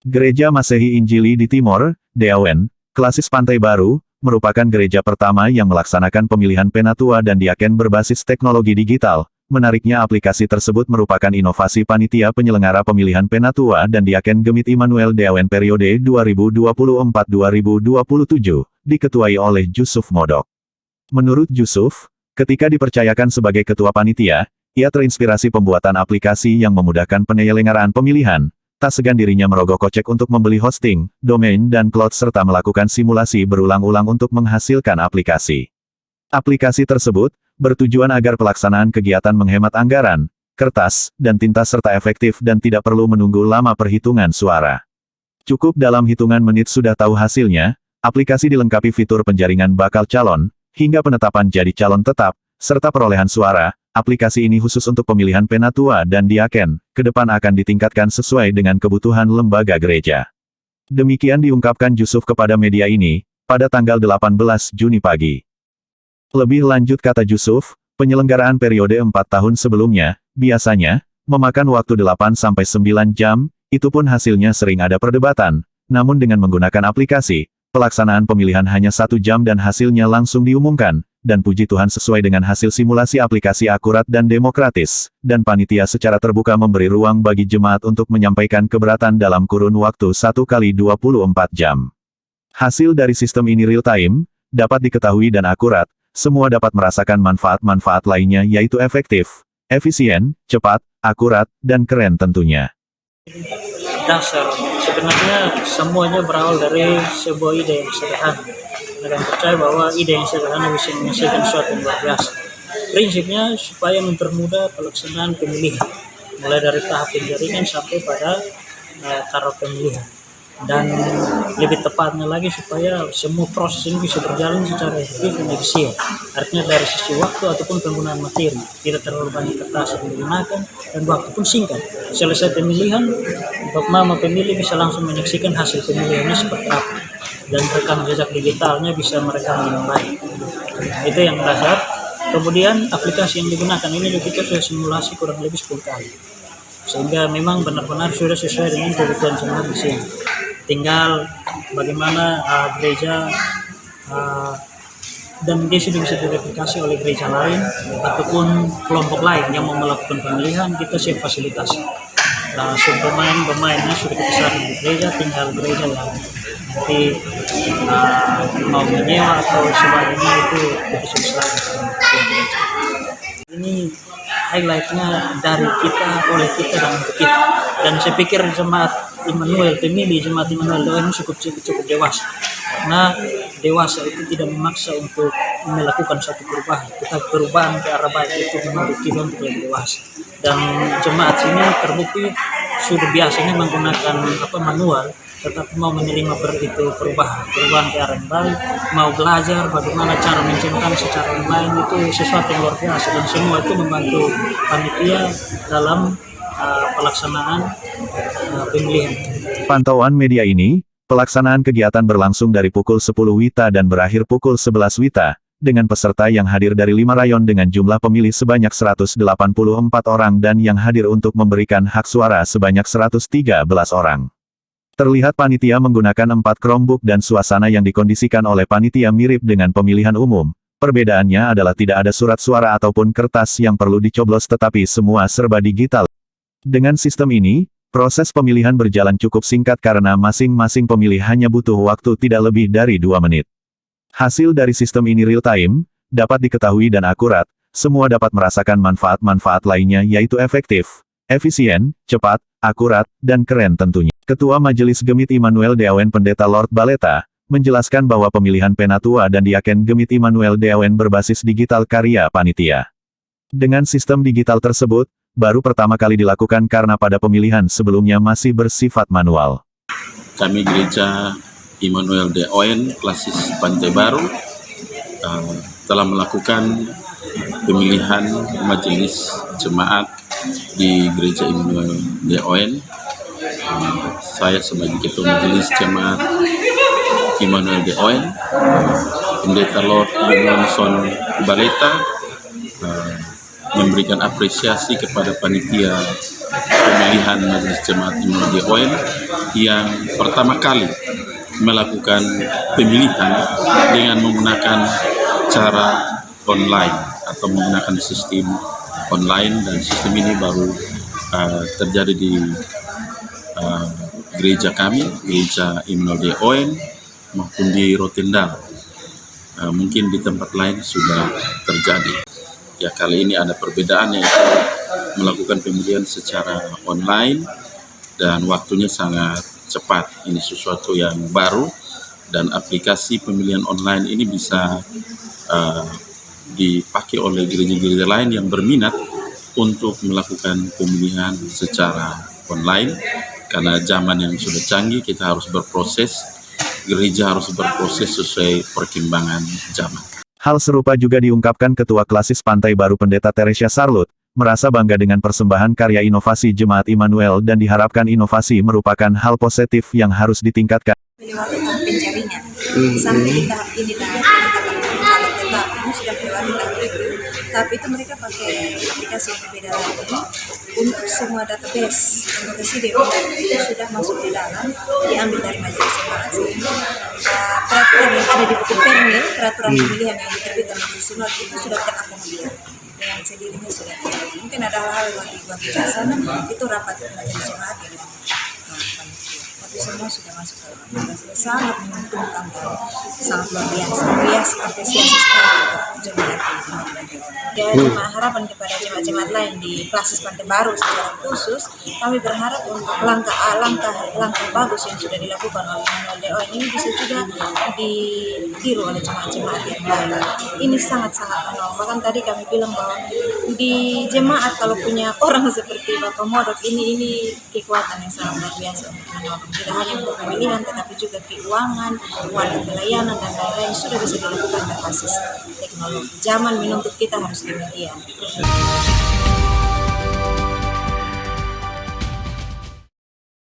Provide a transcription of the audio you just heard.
Gereja Masehi Injili di Timor, DAON, Klasis Pantai Baru, merupakan gereja pertama yang melaksanakan pemilihan penatua dan diaken berbasis teknologi digital. Menariknya aplikasi tersebut merupakan inovasi panitia penyelenggara pemilihan penatua dan diaken Gemit Immanuel DAON periode 2024-2027, diketuai oleh Jusuf Modok. Menurut Jusuf, ketika dipercayakan sebagai ketua panitia, ia terinspirasi pembuatan aplikasi yang memudahkan penyelenggaraan pemilihan. Tak segan dirinya merogoh kocek untuk membeli hosting, domain dan cloud serta melakukan simulasi berulang-ulang untuk menghasilkan aplikasi. Aplikasi tersebut bertujuan agar pelaksanaan kegiatan menghemat anggaran, kertas, dan tinta serta efektif dan tidak perlu menunggu lama perhitungan suara. Cukup dalam hitungan menit sudah tahu hasilnya. Aplikasi dilengkapi fitur penjaringan bakal calon, hingga penetapan jadi calon tetap, serta perolehan suara. Aplikasi ini khusus untuk pemilihan penatua dan diaken, ke depan akan ditingkatkan sesuai dengan kebutuhan lembaga gereja. Demikian diungkapkan Jusuf kepada media ini, pada tanggal 18 Juni pagi. Lebih lanjut kata Jusuf, penyelenggaraan periode 4 tahun sebelumnya, biasanya, memakan waktu 8-9 jam, itu pun hasilnya sering ada perdebatan, namun dengan menggunakan aplikasi, pelaksanaan pemilihan hanya 1 jam dan hasilnya langsung diumumkan. Dan puji Tuhan sesuai dengan hasil simulasi aplikasi akurat dan demokratis, dan panitia secara terbuka memberi ruang bagi jemaat untuk menyampaikan keberatan dalam kurun waktu 1x24 jam. Hasil dari sistem ini real time, dapat diketahui dan akurat, semua dapat merasakan manfaat-manfaat lainnya yaitu efektif, efisien, cepat, akurat, dan keren tentunya. Dasar, sebenarnya semuanya berawal dari sebuah ide yang sederhana. Dan percaya bahwa ide yang sederhana bisa menghasilkan sesuatu yang luar biasa. Prinsipnya supaya mempermudah pelaksanaan pemilihan, mulai dari tahap penjaringan sampai pada tahap pemilihan. Dan lebih tepatnya lagi supaya semua proses ini bisa berjalan secara efektif dan efisien. Artinya dari sisi waktu ataupun penggunaan materi, tidak terlalu banyak kertas yang digunakan dan waktu pun singkat. Selesai pemilihan, mama pemilih bisa langsung menyaksikan hasil pemilihannya seperti apa. Dan rekam jejak digitalnya bisa merekam dengan baik. Itu yang dasar. Kemudian aplikasi yang digunakan ini juga kita sudah simulasi kurang lebih 10 kali. Sehingga memang benar-benar sudah sesuai dengan kebutuhan jemaat di sini. Tinggal bagaimana gereja dan dia sudah bisa direplikasi oleh gereja lain ataupun kelompok lain yang mau melakukan pemilihan, kita siap fasilitasi. Pemainnya sudah kita serahkan di gereja, tinggal gereja yang nanti mau menyewa atau sebagainya itu kita sudah serahkan. Ini highlightnya dari kita, oleh kita, dan untuk kita. Dan saya pikir jemaat Immanuel, pemilih jemaat Immanuel DAON cukup dewasa. Karena dewasa itu tidak memaksa untuk melakukan satu perubahan. Kita perubahan ke arah baik itu menurut kita untuk lebih dewasa. Dan jemaat sini terbukti sudah biasanya menggunakan manual, tetapi mau menerima perubahan ke arah yang baik, mau belajar bagaimana cara mencetak secara online itu sesuatu yang luar biasa, dan semua itu membantu panitia dalam pelaksanaan pemilihan. Pantauan media ini, pelaksanaan kegiatan berlangsung dari pukul 10 WITA dan berakhir pukul 11 WITA, dengan peserta yang hadir dari 5 rayon dengan jumlah pemilih sebanyak 184 orang dan yang hadir untuk memberikan hak suara sebanyak 113 orang. Terlihat panitia menggunakan 4 Chromebook dan suasana yang dikondisikan oleh panitia mirip dengan pemilihan umum. Perbedaannya adalah tidak ada surat suara ataupun kertas yang perlu dicoblos tetapi semua serba digital. Dengan sistem ini, proses pemilihan berjalan cukup singkat karena masing-masing pemilih hanya butuh waktu tidak lebih dari 2 menit. Hasil dari sistem ini real time, dapat diketahui dan akurat, semua dapat merasakan manfaat-manfaat lainnya yaitu efektif, efisien, cepat, akurat, dan keren tentunya. Ketua Majelis Gemit Immanuel DAON Pendeta Lord Baleta, menjelaskan bahwa pemilihan penatua dan diaken Gemit Immanuel DAON berbasis digital karya panitia. Dengan sistem digital tersebut, baru pertama kali dilakukan karena pada pemilihan sebelumnya masih bersifat manual. Kami Gereja Immanuel DAON Klasis Pantai Baru telah melakukan pemilihan majelis jemaat di Gereja Immanuel DAON. Saya sebagai Ketua Majelis Jemaat Immanuel DAON, Pendeta Lord Johnson Baleta, memberikan apresiasi kepada panitia pemilihan Majelis Jemaat Immanuel de ON yang pertama kali melakukan pemilihan dengan menggunakan cara online atau menggunakan sistem online, dan sistem ini baru terjadi di gereja kami, gereja Immanuel de ON maupun di Rotendao. Mungkin di tempat lain sudah terjadi. Ya, kali ini ada perbedaan, yaitu melakukan pemilihan secara online dan waktunya sangat cepat. Ini sesuatu yang baru, dan aplikasi pemilihan online ini bisa dipakai oleh gereja-gereja lain yang berminat untuk melakukan pemilihan secara online. Karena zaman yang sudah canggih, kita harus berproses, gereja harus berproses sesuai perkembangan zaman. Hal serupa juga diungkapkan Ketua Klasis Pantai Baru Pendeta Teresia Sarlut, merasa bangga dengan persembahan karya inovasi Jemaat Immanuel dan diharapkan inovasi merupakan hal positif yang harus ditingkatkan. Melewati tahap penjaringan sampai di tahap ini penetapan calon tetap ini sudah melewati tahap itu, tapi itu mereka pakai aplikasi yang berbeda lagi untuk semua database CD itu sudah masuk di dalam, diambil dari majelis jemaat, sehingga peraturan yang ada di buku Perni, peraturan pemilihan yang diterbitkan majelis jemaat itu sudah terakomodir dengan sendirinya sudah. Mungkin ada hal-hal yang dibuat di sana itu rapat majelis jemaat yang tapi semua sudah masuk ke dalam aplikasi. Sangat menguntungkan dan sangat luar biasa apresiasi sekali untuk jemaat. Dan harapan kepada jemaat-jemaat lain di Klasis Pantai Baru secara khusus, kami berharap untuk langkah bagus yang sudah dilakukan oleh Immanuel de ON ini bisa juga ditiru oleh jemaat-jemaat yang lain. Ini sangat-sangat menolong. Bahkan tadi kami bilang bahwa di jemaat kalau punya orang seperti Bapak Modok ini kekuatan yang sangat luar biasa untuk menolong. Tidak hanya untuk pemilihan, tetapi juga keuangan, wadah pelayanan, dan lain-lain sudah bisa dilakukan berbasis teknologi. Zaman menuntut kita harus demikian.